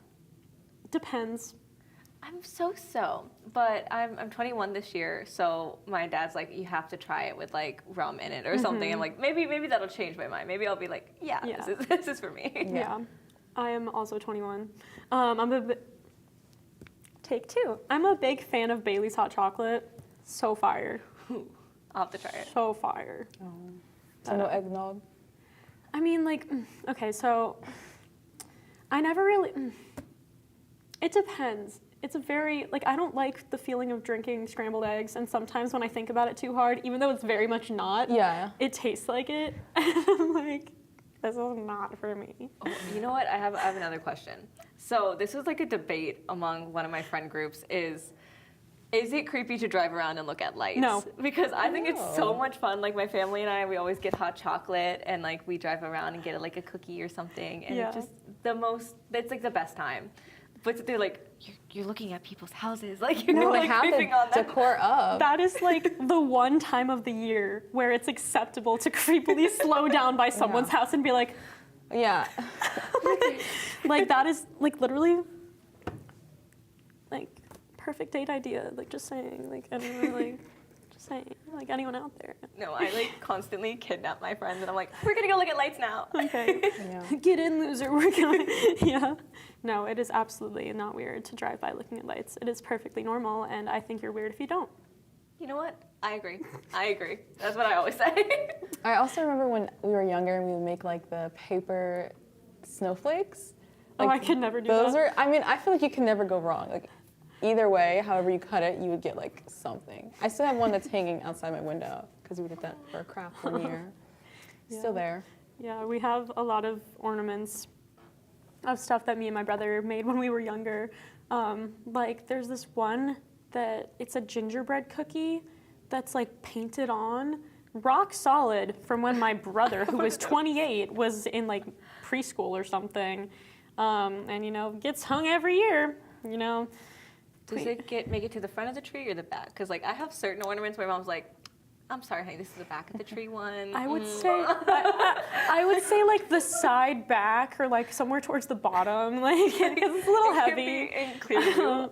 Depends. I'm so, but I'm 21 this year, so my dad's like, you have to try it with like rum in it or something. I'm like, maybe that'll change my mind. Maybe I'll be like, this is for me. Yeah. I am also 21. Take two. I'm a big fan of Bailey's hot chocolate. So fire. I'll have to try it. So fire. So no eggnog? I mean, like, okay, so I never really, it depends. It's a very, like, I don't like the feeling of drinking scrambled eggs, and sometimes when I think about it too hard, even though it's very much not, it tastes like it. And I'm like, this is not for me. Oh, you know what? I have another question. So this was like a debate among one of my friend groups is it creepy to drive around and look at lights? No. Because I think it's so much fun. Like my family and I, we always get hot chocolate and like we drive around and get like a cookie or something. And it's just it's like the best time. But they're like, you're looking at people's houses, like you're No, they like have creeping on the them. decor up. That is like the one time of the year where it's acceptable to creepily slow down by someone's house and be like, yeah. like that is like literally like perfect date idea. Like just saying, like anyone, like just saying, like anyone out there. No, I like constantly kidnap my friends, and I'm like, we're gonna go look at lights now. Okay, get in, loser. We're going. Yeah. No, it is absolutely not weird to drive by looking at lights. It is perfectly normal, and I think you're weird if you don't. You know what? I agree. I agree. That's what I always say. I also remember when we were younger and we would make like the paper snowflakes. Like, I could never do those that. I mean, I feel like you can never go wrong. Like either way, however you cut it, you would get like something. I still have one that's hanging outside my window because we did that for a craft one year. Still there. Yeah, we have a lot of ornaments of stuff that me and my brother made when we were younger. Like there's this one that it's a gingerbread cookie that's like painted on, rock solid, from when my brother, who was 28, was in like preschool or something, and you know gets hung every year. You know, Does it make it to the front of the tree or the back? Because like I have certain ornaments where mom's like, I'm sorry, honey, this is the back of the tree one. I would say, I would say like the side back or like somewhere towards the bottom, like because it's a little heavy. In clear view.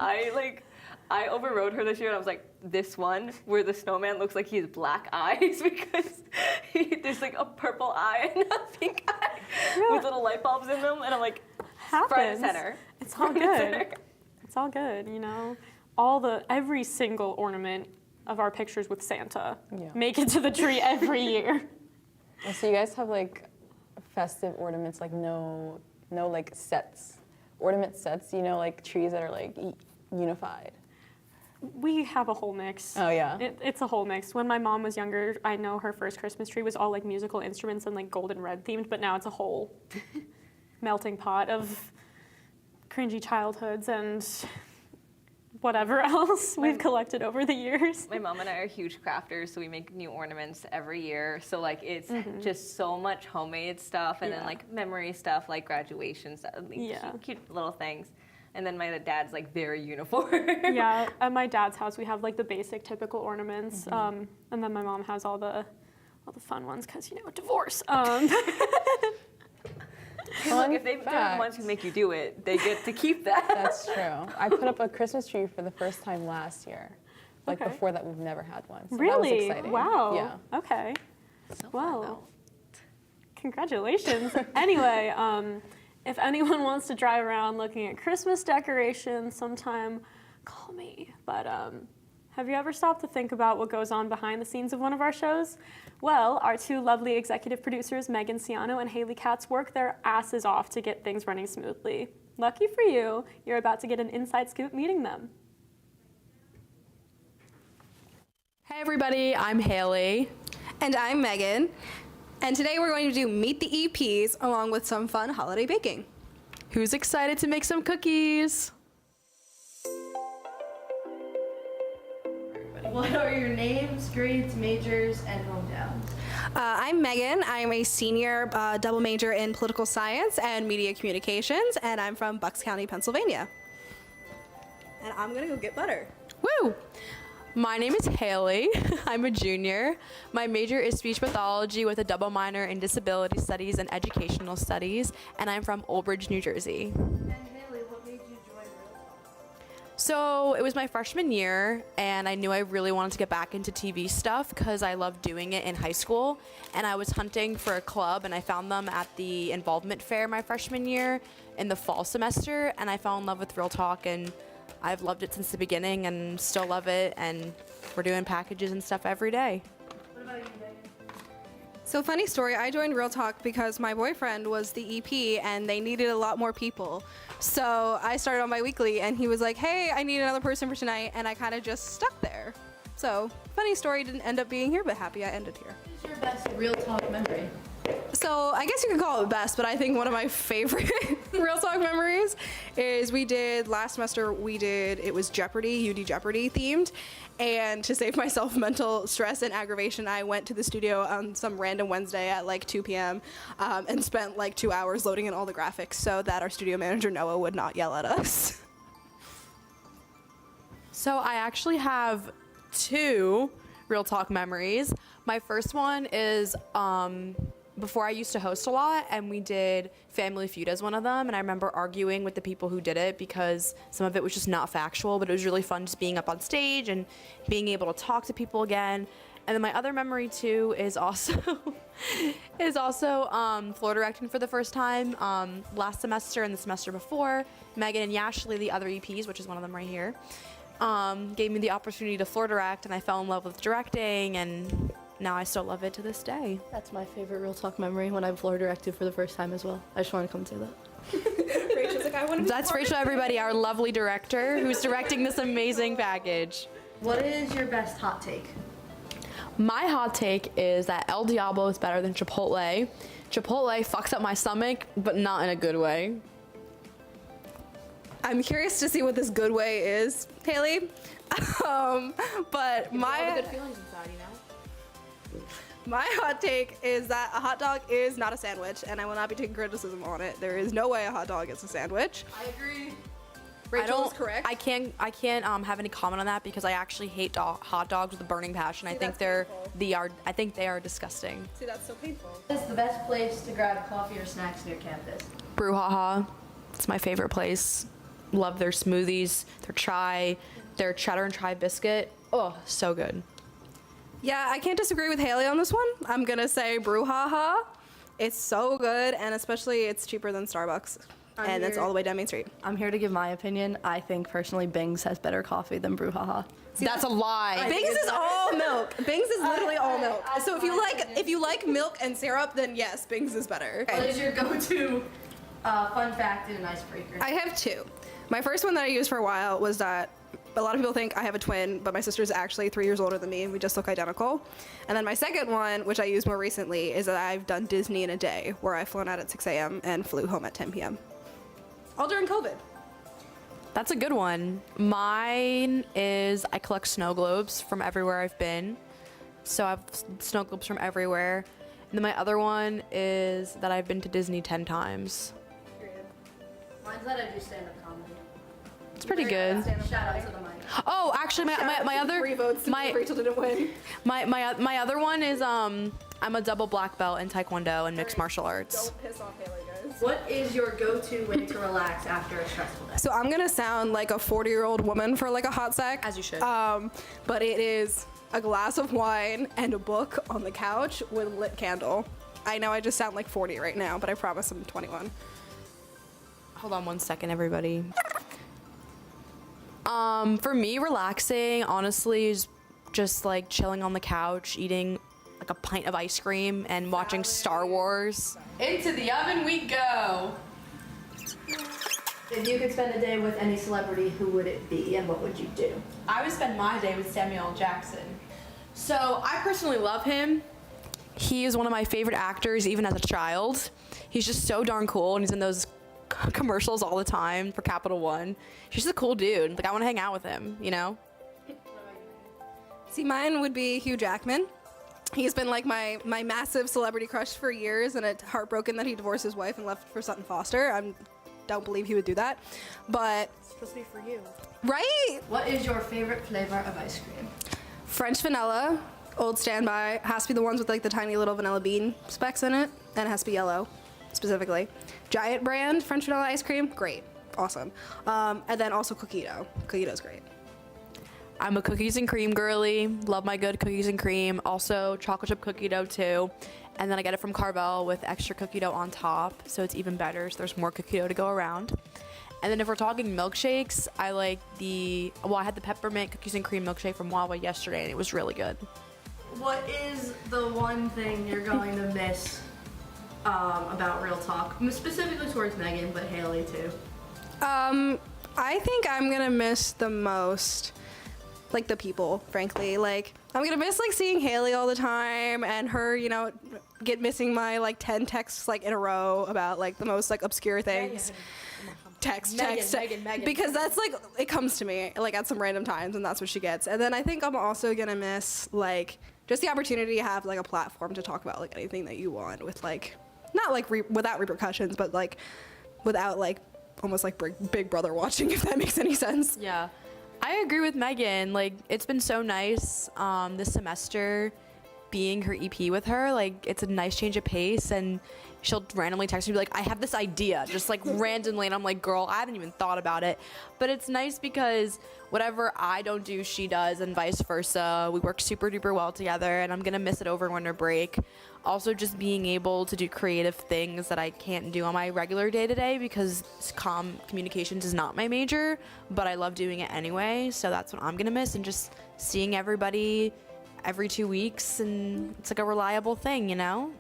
I overrode her this year and I was like, this one where the snowman looks like he has black eyes because there's like a purple eye and a pink eye with little light bulbs in them, and I'm like, front and center. It's all good. It's all good, you know. Every single ornament of our pictures with Santa make it to the tree every year. So you guys have like festive ornaments, like no like sets, ornament sets. You know, like trees that are like unified. We have a whole mix. Oh yeah. It's a whole mix. When my mom was younger, I know her first Christmas tree was all like musical instruments and like gold and red themed, but now it's a whole melting pot of cringy childhoods and whatever else we've collected over the years. My mom and I are huge crafters, so we make new ornaments every year. So like it's just so much homemade stuff, and then like memory stuff, like graduation stuff, like cute little things. And then my dad's like very uniform. Yeah, at my dad's house we have like the basic typical ornaments, and then my mom has all the fun ones because, you know, divorce. Look, if they're the ones who make you do it, they get to keep that. That's true. I put up a Christmas tree for the first time last year. Like before that, we've never had one. So really? That was exciting. Wow. Yeah. Okay. So well, congratulations. Anyway, if anyone wants to drive around looking at Christmas decorations sometime, call me. But have you ever stopped to think about what goes on behind the scenes of one of our shows? Well, our two lovely executive producers, Megan Ciano and Haley Katz, work their asses off to get things running smoothly. Lucky for you, you're about to get an inside scoop meeting them. Hey everybody, I'm Haley. And I'm Megan. And today we're going to do Meet the EPs along with some fun holiday baking. Who's excited to make some cookies? What are your names, grades, majors, and hometowns? I'm Megan. I'm a senior double major in political science and media communications, and I'm from Bucks County, Pennsylvania. And I'm gonna go get butter. Woo! My name is Haley. I'm a junior. My major is speech pathology with a double minor in disability studies and educational studies, and I'm from Old Bridge, New Jersey. And Haley, what made you join Real Talk? So it was my freshman year, and I knew I really wanted to get back into TV stuff because I loved doing it in high school. And I was hunting for a club, and I found them at the involvement fair my freshman year in the fall semester, and I fell in love with Real Talk, and I've loved it since the beginning and still love it, and we're doing packages and stuff every day. What about you, Megan? So funny story, I joined Real Talk because my boyfriend was the EP and they needed a lot more people. So I started on bi-weekly and he was like, hey, I need another person for tonight, and I kind of just stuck there. So funny story, didn't end up being here, but happy I ended here. What's your best Real Talk memory? So I guess you could call it best, but I think one of my favorite Real Talk memories is last semester it was Jeopardy, UD Jeopardy themed. And to save myself mental stress and aggravation, I went to the studio on some random Wednesday at like 2 p.m. And spent like 2 hours loading in all the graphics so that our studio manager, Noah, would not yell at us. So I actually have 2 Real Talk memories. My first one is before I used to host a lot, and we did Family Feud as one of them, and I remember arguing with the people who did it because some of it was just not factual, but it was really fun just being up on stage and being able to talk to people again. And then my other memory too is also floor directing for the first time last semester and the semester before. Megan and Yashley, the other EPs, which is one of them right here, gave me the opportunity to floor direct, and I fell in love with directing, and now I still love it to this day. That's my favorite Real Talk memory, when I floor directed for the first time as well. I just want to come say that. Rachel's like, I want to be That's Rachel, everybody, our lovely director who's directing this amazing package. What is your best hot take? My hot take is that El Diablo is better than Chipotle. Chipotle fucks up my stomach, but not in a good way. I'm curious to see what this good way is, Haley. But my good feelings inside, you know? My hot take is that a hot dog is not a sandwich, and I will not be taking criticism on it. There is no way a hot dog is a sandwich. I agree. Rachel is correct. I can't have any comment on that because I actually hate hot dogs with a burning passion. I think they are disgusting. See, that's so painful. What is the best place to grab coffee or snacks near campus? Brouhaha. It's my favorite place. Love their smoothies, their chai, their cheddar and chai biscuit. Oh, so good. Yeah, I can't disagree with Haley on this one. I'm gonna say Brouhaha. It's so good, and especially it's cheaper than Starbucks. And it's all the way down Main Street. I'm here to give my opinion. I think personally Bing's has better coffee than Brouhaha. That's a lie. Bing's is all milk. Bing's is literally all milk. So if you like milk and syrup, then yes, Bing's is better. What is your go-to fun fact in an icebreaker? I have 2. My first one that I used for a while was that a lot of people think I have a twin, but my sister is actually 3 years older than me, and we just look identical. And then my second one, which I used more recently, is that I've done Disney in a day, where I've flown out at 6 a.m. and flew home at 10 p.m. All during COVID. That's a good one. Mine is I collect snow globes from everywhere I've been. So I have snow globes from everywhere. And then my other one is that I've been to Disney 10 times. Mine's that I do stand-up comedy. It's pretty good. Shout out to the mic. Oh, actually, my other 3 votes. Rachel didn't win. My other one is I'm a double black belt in Taekwondo and mixed martial arts. Don't piss off Haley, guys. What is your go-to way to relax after a stressful day? So I'm gonna sound like a 40-year-old woman for like a hot sec. As you should. But it is a glass of wine and a book on the couch with a lit candle. I know I just sound like 40 right now, but I promise I'm 21. Hold on one second, everybody. For me, relaxing, honestly, is just like chilling on the couch, eating like a pint of ice cream and watching Star Wars. Into the oven we go. If you could spend a day with any celebrity, who would it be and what would you do? I would spend my day with Samuel L. Jackson. So I personally love him. He is one of my favorite actors, even as a child. He's just so darn cool, and he's in those commercials all the time for Capital One. He's just a cool dude. Like, I want to hang out with him, you know? See, mine would be Hugh Jackman. He's been like my massive celebrity crush for years, and it's heartbroken that he divorced his wife and left for Sutton Foster. I don't believe he would do that, but It's supposed to be for you. Right? What is your favorite flavor of ice cream? French vanilla, old standby. Has to be the ones with like the tiny little vanilla bean specks in it, and it has to be yellow, specifically. Giant brand French vanilla ice cream, great, awesome. And then also cookie dough. Cookie dough's great. I'm a cookies and cream girly. Love my good cookies and cream. Also chocolate chip cookie dough too. And then I get it from Carvel with extra cookie dough on top, so it's even better. So there's more cookie dough to go around. And then if we're talking milkshakes, I like I had the peppermint cookies and cream milkshake from Wawa yesterday, and it was really good. What is the one thing you're going to miss about Real Talk? Specifically towards Megan, but Haley too. I think I'm gonna miss the most like the people, frankly. Like, I'm gonna miss like seeing Haley all the time and her, you know, missing my like 10 texts like in a row about like the most like obscure things. Megan. Because that's like, it comes to me like at some random times and that's what she gets. And then I think I'm also gonna miss like just the opportunity to have like a platform to talk about like anything that you want with like, not like without repercussions, but like without like almost like Big Brother watching, if that makes any sense. Yeah. I agree with Megan. Like, it's been so nice this semester being her EP with her. Like, it's a nice change of pace, and she'll randomly text me, be like, I have this idea, just like randomly, and I'm like, girl, I haven't even thought about it. But it's nice because whatever I don't do, she does, and vice versa. We work super duper well together, and I'm gonna miss it over winter break. Also, just being able to do creative things that I can't do on my regular day-to-day because communications is not my major, but I love doing it anyway, so that's what I'm gonna miss, and just seeing everybody every 2 weeks, and it's like a reliable thing, you know?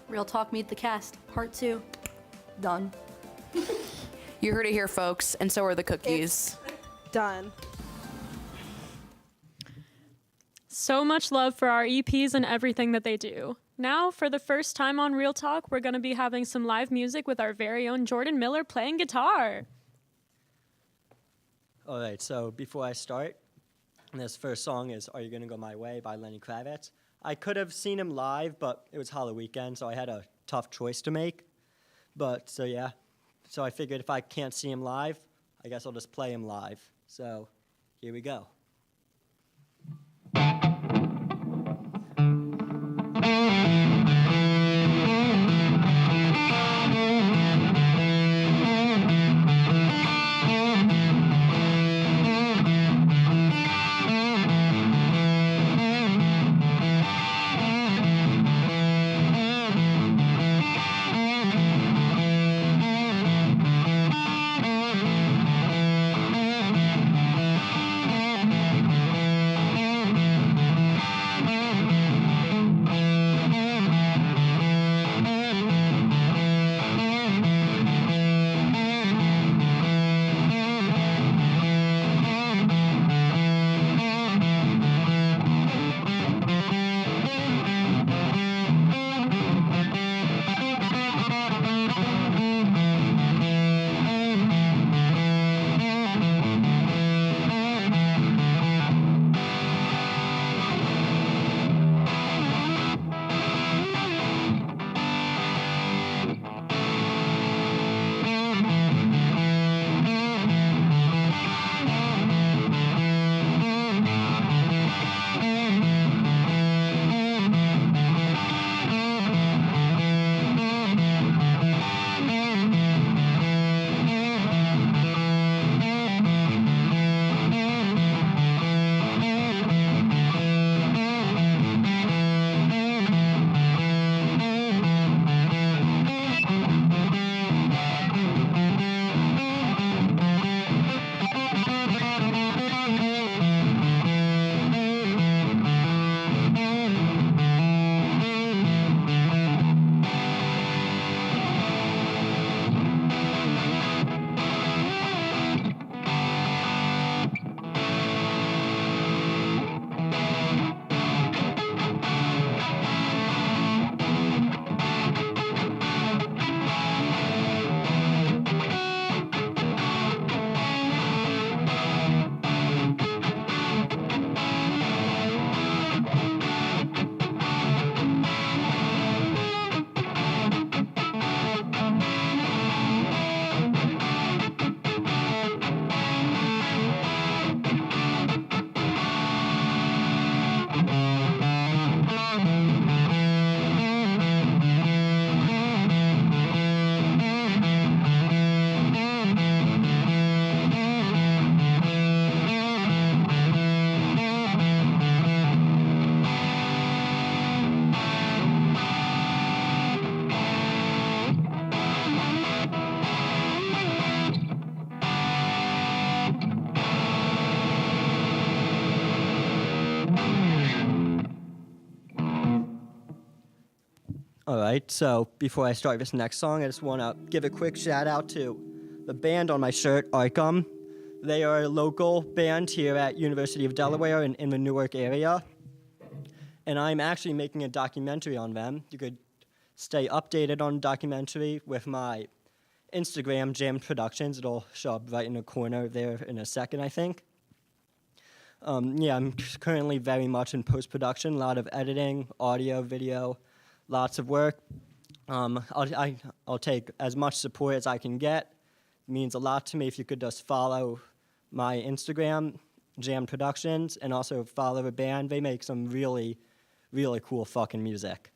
Real Talk Meet the Cast, Part 2. Done. You heard it here, folks, and so are the cookies. Done. So much love for our EPs and everything that they do. Now, for the first time on Real Talk, we're going to be having some live music with our very own Jordan Miller playing guitar. All right, so before I start, this first song is Are You Gonna Go My Way by Lenny Kravitz. I could have seen him live, but it was Halloween weekend, so I had a tough choice to make. But, so yeah. So I figured if I can't see him live, I guess I'll just play him live. So, here we go. All right, so before I start this next song, I just want to give a quick shout out to the band on my shirt, Arkham. They are a local band here at University of Delaware in the Newark area. And I'm actually making a documentary on them. You could stay updated on the documentary with my Instagram, Jam Productions. It'll show up right in the corner there in a second, I think. I'm currently very much in post-production, a lot of editing, audio, video, lots of work. I'll take as much support as I can get. It means a lot to me if you could just follow my Instagram, Jam Productions, and also follow the band. They make some really, really cool fucking music.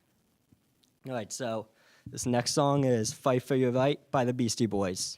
All right, so this next song is Fight for Your Right by the Beastie Boys.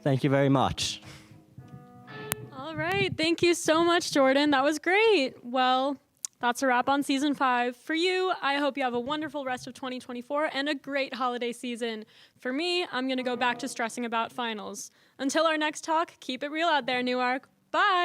Thank you very much. All right. Thank you so much, Jordan. That was great. Well, that's a wrap on season 5. For you, I hope you have a wonderful rest of 2024 and a great holiday season. For me, I'm going to go back to stressing about finals. Until our next talk, keep it real out there, Newark. Bye.